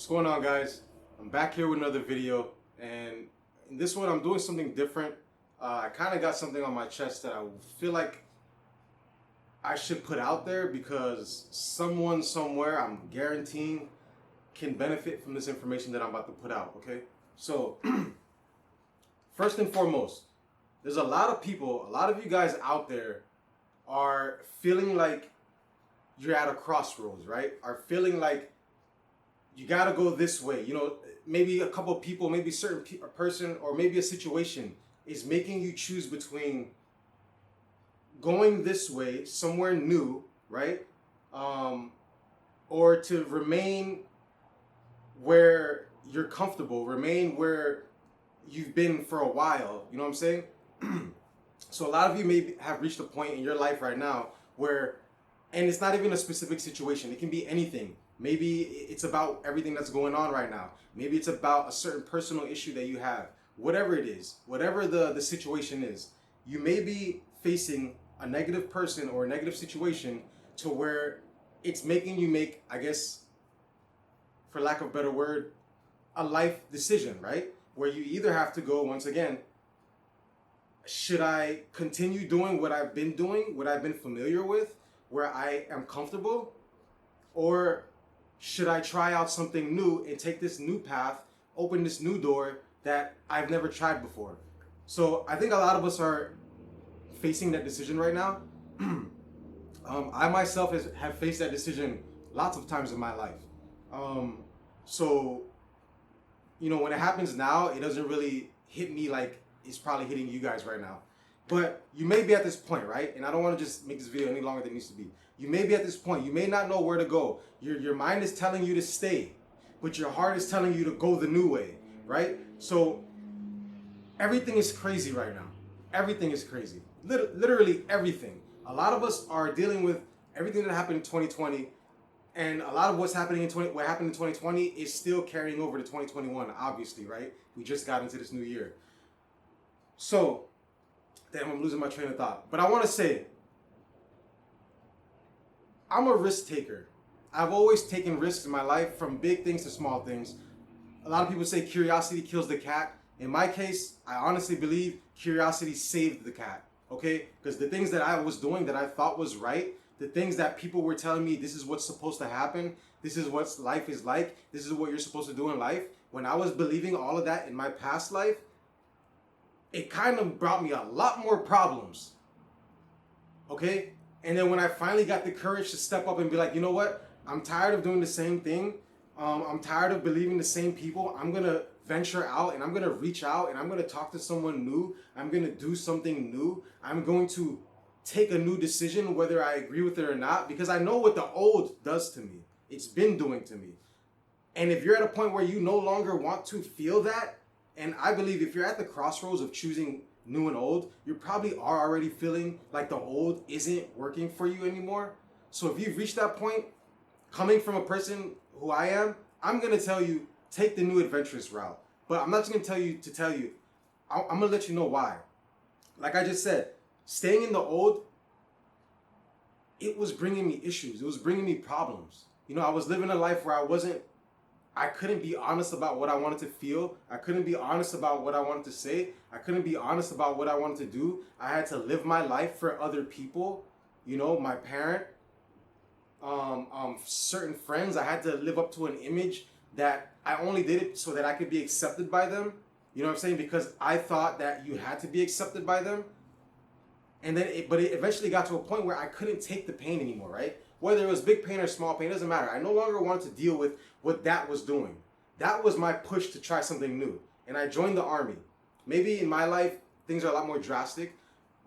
What's going on, guys? I'm back here with another video, and in this one I'm doing something different. I kind of got something on my chest that I feel like I should put out there because someone somewhere, I'm guaranteeing, can benefit from this information that I'm about to put out, okay? So, first and foremost, there's a lot of people, a lot of you guys out there are feeling like you're at a crossroads, right? Are feeling like you got to go this way. You know, maybe a couple of people, maybe a person, or maybe a situation is making you choose between going this way, somewhere new, right? Or to remain where you're comfortable, remain where you've been for a while. You know what I'm saying? So a lot of you may have reached a point in your life right now where, and it's not even a specific situation, it can be anything. Maybe it's about everything that's going on right now. Maybe it's about a certain personal issue that you have. Whatever it is, whatever the situation is, you may be facing a negative person or a negative situation to where it's making you make, I guess, for lack of a better word, a life decision, right? Where you either have to go, once again, should I continue doing what I've been doing, what I've been familiar with, where I am comfortable, or should I try out something new and take this new path, open this new door that I've never tried before? So I think a lot of us are facing that decision right now. I myself have faced that decision lots of times in my life. So, you know, when it happens now, it doesn't really hit me like it's probably hitting you guys right now. But you may be at this point, right? And I don't want to just make this video any longer than it needs to be. You may be at this point. You may not know where to go. Your mind is telling you to stay, but your heart is telling you to go the new way, right? So everything is crazy right now. Everything is crazy. Literally everything. A lot of us are dealing with everything that happened in 2020, and a lot of what happened in 2020 is still carrying over to 2021, obviously, right? We just got into this new year. So, damn, I'm losing my train of thought. But I want to say, I'm a risk taker. I've always taken risks in my life, from big things to small things. A lot of people say curiosity kills the cat. In my case, I honestly believe curiosity saved the cat, okay? Because the things that I was doing that I thought was right, the things that people were telling me, this is what's supposed to happen, this is what life is like, this is what you're supposed to do in life, when I was believing all of that in my past life, it kind of brought me a lot more problems, okay? And then when I finally got the courage to step up and be like, you know what? I'm tired of doing the same thing. I'm tired of believing the same people. I'm going to venture out, and I'm going to reach out, and I'm going to talk to someone new. I'm going to do something new. I'm going to take a new decision, whether I agree with it or not, because I know what the old does to me. It's been doing to me. And if you're at a point where you no longer want to feel that, and I believe if you're at the crossroads of choosing new and old, you probably are already feeling like the old isn't working for you anymore. So if you've reached that point, coming from a person who I am, I'm going to tell you, take the new adventurous route. But I'm not just going to tell you, I'm going to let you know why. Like I just said, staying in the old, it was bringing me issues. It was bringing me problems. You know, I was living a life where I couldn't be honest about what I wanted to feel. I couldn't be honest about what I wanted to say. I couldn't be honest about what I wanted to do. I had to live my life for other people. You know, my parent, certain friends. I had to live up to an image that I only did it so that I could be accepted by them. You know what I'm saying? Because I thought that you had to be accepted by them. And then, it eventually got to a point where I couldn't take the pain anymore, right? Whether it was big pain or small pain, it doesn't matter. I no longer wanted to deal with what that was doing. That was my push to try something new. And I joined the army. Maybe in my life, things are a lot more drastic,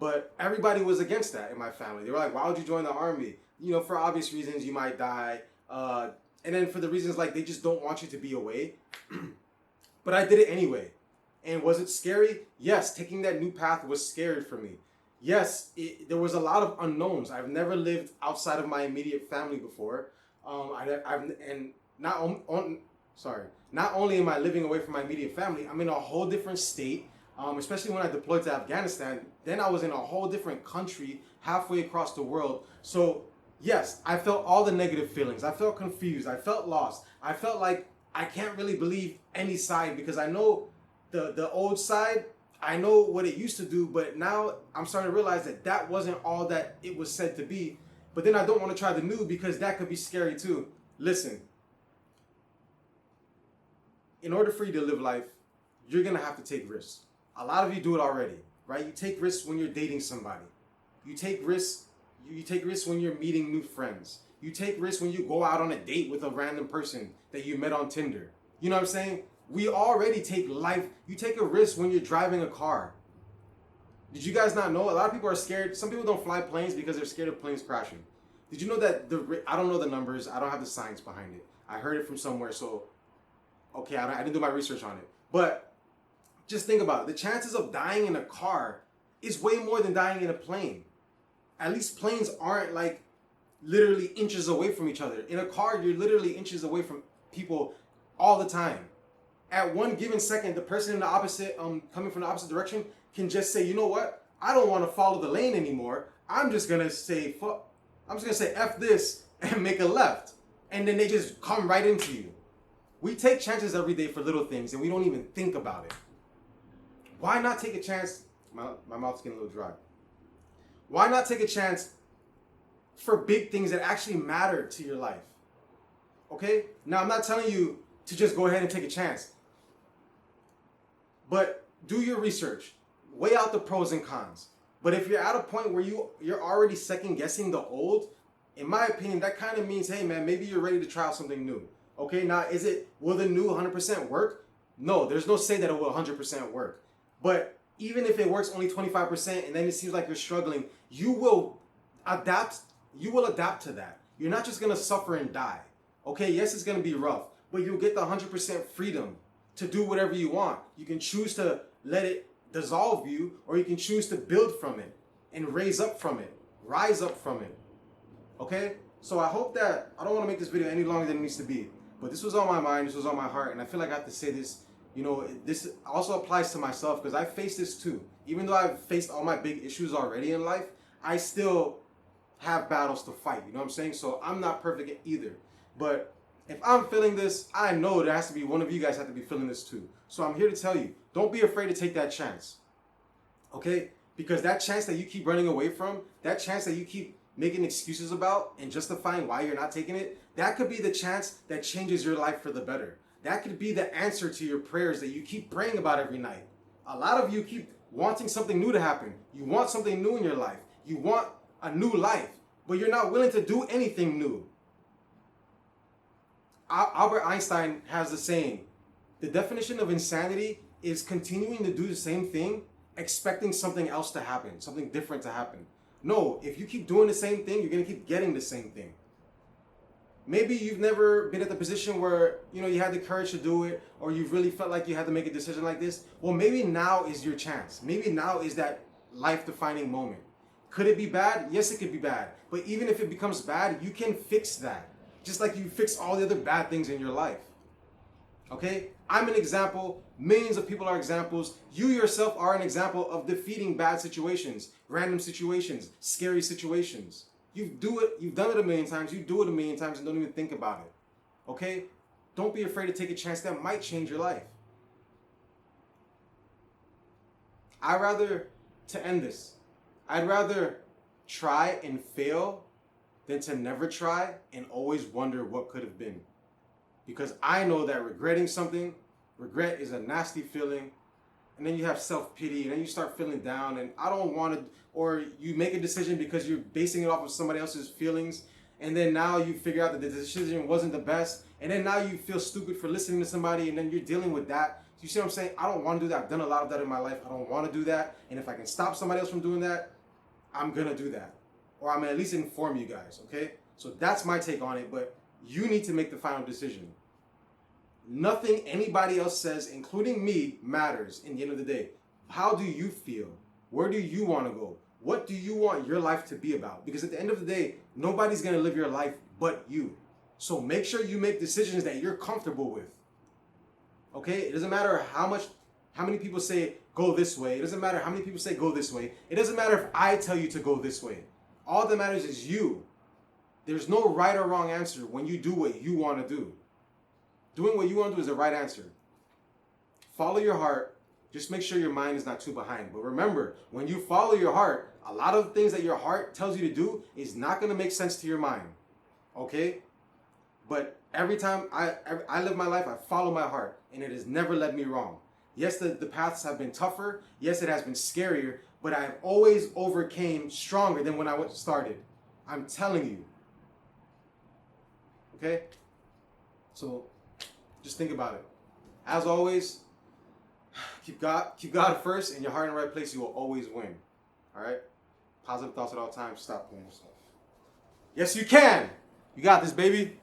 but everybody was against that in my family. They were like, why would you join the army? You know, for obvious reasons, you might die. And then for the reasons like they just don't want you to be away. But I did it anyway. And was it scary? Yes, taking that new path was scary for me. Yes, there was a lot of unknowns. I've never lived outside of my immediate family before. Not only am I living away from my immediate family, I'm in a whole different state. Especially when I deployed to Afghanistan, then I was in a whole different country, halfway across the world. So yes, I felt all the negative feelings. I felt confused. I felt lost. I felt like I can't really believe any side because I know the old side. I know what it used to do, but now I'm starting to realize that that wasn't all that it was said to be. But then I don't want to try the new because that could be scary too. Listen, in order for you to live life, you're going to have to take risks. A lot of you do it already, right? You take risks when you're dating somebody. You take risks when you're meeting new friends. You take risks when you go out on a date with a random person that you met on Tinder. You know what I'm saying? We already take life. You take a risk when you're driving a car. Did you guys not know? A lot of people are scared. Some people don't fly planes because they're scared of planes crashing. Did you know that I don't know the numbers. I don't have the science behind it. I heard it from somewhere. So, okay, I didn't do my research on it. But just think about it. The chances of dying in a car is way more than dying in a plane. At least planes aren't like literally inches away from each other. In a car, you're literally inches away from people all the time. At one given second, the person in the opposite, coming from the opposite direction can just say, you know what? I don't want to follow the lane anymore. I'm just going to say, fuck. I'm just going to say F this and make a left. And then they just come right into you. We take chances every day for little things and we don't even think about it. Why not take a chance? My mouth's getting a little dry. Why not take a chance for big things that actually matter to your life? Okay? Now, I'm not telling you to just go ahead and take a chance. But do your research. Weigh out the pros and cons. But if you're at a point where you're already second guessing the old, in my opinion, that kind of means, hey man, maybe you're ready to try out something new. Okay, now will the new 100% work? No, there's no say that it will 100% work. But even if it works only 25% and then it seems like you're struggling, you will adapt to that. You're not just gonna suffer and die. Okay, yes, it's gonna be rough, but you'll get the 100% freedom to do whatever you want. You can choose to let it dissolve you, or you can choose to build from it and rise up from it. Okay? So I hope that, I don't want to make this video any longer than it needs to be, but this was on my mind, this was on my heart, and I feel like I have to say this. You know, this also applies to myself because I face this too. Even though I've faced all my big issues already in life, I still have battles to fight. You know what I'm saying? So I'm not perfect either. But if I'm feeling this, I know there has to be one of you guys have to be feeling this too. So I'm here to tell you, don't be afraid to take that chance. Okay? Because that chance that you keep running away from, that chance that you keep making excuses about and justifying why you're not taking it, that could be the chance that changes your life for the better. That could be the answer to your prayers that you keep praying about every night. A lot of you keep wanting something new to happen. You want something new in your life. You want a new life, but you're not willing to do anything new. Albert Einstein has the saying, the definition of insanity is continuing to do the same thing, expecting something else to happen, something different to happen. No, if you keep doing the same thing, you're going to keep getting the same thing. Maybe you've never been at the position where, you know, you had the courage to do it, or you really felt like you had to make a decision like this. Well, maybe now is your chance. Maybe now is that life-defining moment. Could it be bad? Yes, it could be bad. But even if it becomes bad, you can fix that. Just like you fix all the other bad things in your life. Okay? I'm an example. Millions of people are examples. You yourself are an example of defeating bad situations, random situations, scary situations. You've done it a million times, you do it a million times and don't even think about it. Okay? Don't be afraid to take a chance that might change your life. I'd rather try and fail than to never try and always wonder what could have been. Because I know that regretting something, regret is a nasty feeling, and then you have self-pity, and then you start feeling down, and I don't want to, or you make a decision because you're basing it off of somebody else's feelings, and then now you figure out that the decision wasn't the best, and then now you feel stupid for listening to somebody, and then you're dealing with that. You see what I'm saying? I don't want to do that. I've done a lot of that in my life. I don't want to do that, and if I can stop somebody else from doing that, I'm going to do that. Or I'm going to at least inform you guys, okay? So that's my take on it, but you need to make the final decision. Nothing anybody else says, including me, matters in the end of the day. How do you feel? Where do you want to go? What do you want your life to be about? Because at the end of the day, nobody's going to live your life but you. So make sure you make decisions that you're comfortable with. Okay? It doesn't matter how many people say go this way. It doesn't matter how many people say go this way. It doesn't matter if I tell you to go this way. All that matters is you. There's no right or wrong answer when you do what you want to do. Doing what you want to do is the right answer. Follow your heart. Just make sure your mind is not too behind. But remember, when you follow your heart, a lot of things that your heart tells you to do is not going to make sense to your mind. Okay? But every time I live my life, I follow my heart, and it has never led me wrong. Yes, the paths have been tougher. Yes, it has been scarier, but I have always overcame stronger than when I started. I'm telling you. Okay? So just think about it. As always, keep God first and your heart in the right place. You will always win. All right? Positive thoughts at all times. Stop playing yourself. Yes, you can. You got this, baby.